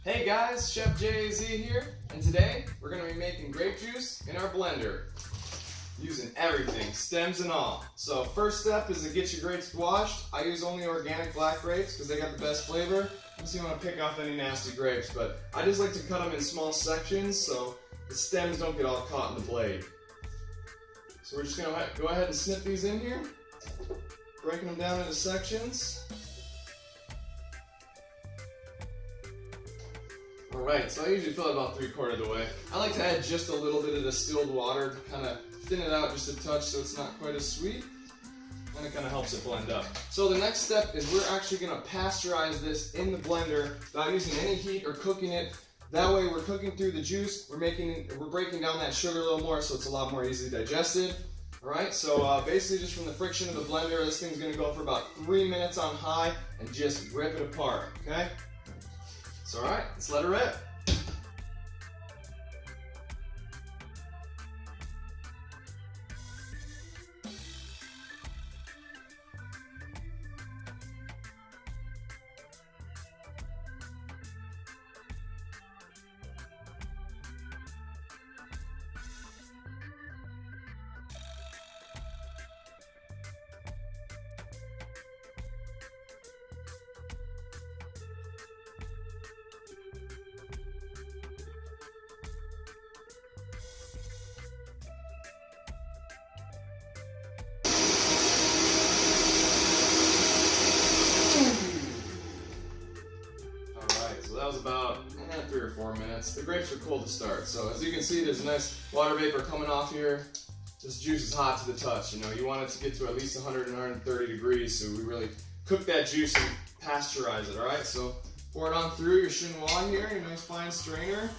Hey guys, Chef JAZ here, and today we're going to be making grape juice in our blender using everything, stems and all. So first step is to get your grapes washed. I use only organic black grapes because they got the best flavor, unless you want to pick off any nasty grapes, but I just like to cut them in small sections so the stems don't get all caught in the blade. So we're just going to go ahead and snip these in here, breaking them down into sections. Alright, so I usually fill it about 3/4 of the way. I like to add just a little bit of distilled water to kind of thin it out just a touch so it's not quite as sweet, and it kind of helps it blend up. So the next step is we're actually going to pasteurize this in the blender without using any heat or cooking it. That way we're cooking through the juice, we're breaking down that sugar a little more so it's a lot more easily digested. Alright, so basically just from the friction of the blender, this thing's going to go for about 3 minutes on high and just rip it apart, okay? So alright, let's let it rip. That was about 3 or 4 minutes. The grapes are cold to start, so as you can see, there's a nice water vapor coming off here. This juice is hot to the touch. You know, you want it to get to at least 100 and 130 degrees, so we really cook that juice and pasteurize it. All right, so pour it on through your chinois here, your nice fine strainer,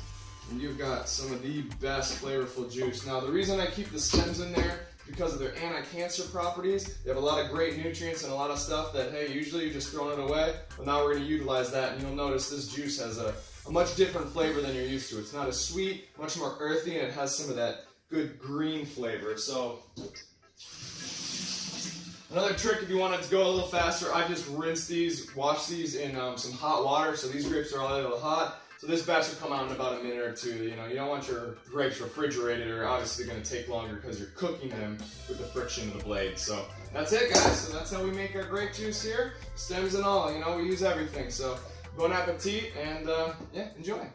and you've got some of the best flavorful juice. Now, the reason I keep the stems in there because of their anti-cancer properties. They have a lot of great nutrients and a lot of stuff that, hey, usually you're just throwing it away, but now we're going to utilize that, and you'll notice this juice has a much different flavor than you're used to. It's not as sweet, much more earthy, and it has some of that good green flavor. So another trick, if you want it to go a little faster, I just rinse these, wash these in some hot water, so these grapes are all a little hot. So this batch will come out in about a minute or two. You know, you don't want your grapes refrigerated, or obviously going to take longer because you're cooking them with the friction of the blade. So that's it, guys. So that's how we make our grape juice here, stems and all. You know, we use everything. So bon appetit, and yeah, enjoy.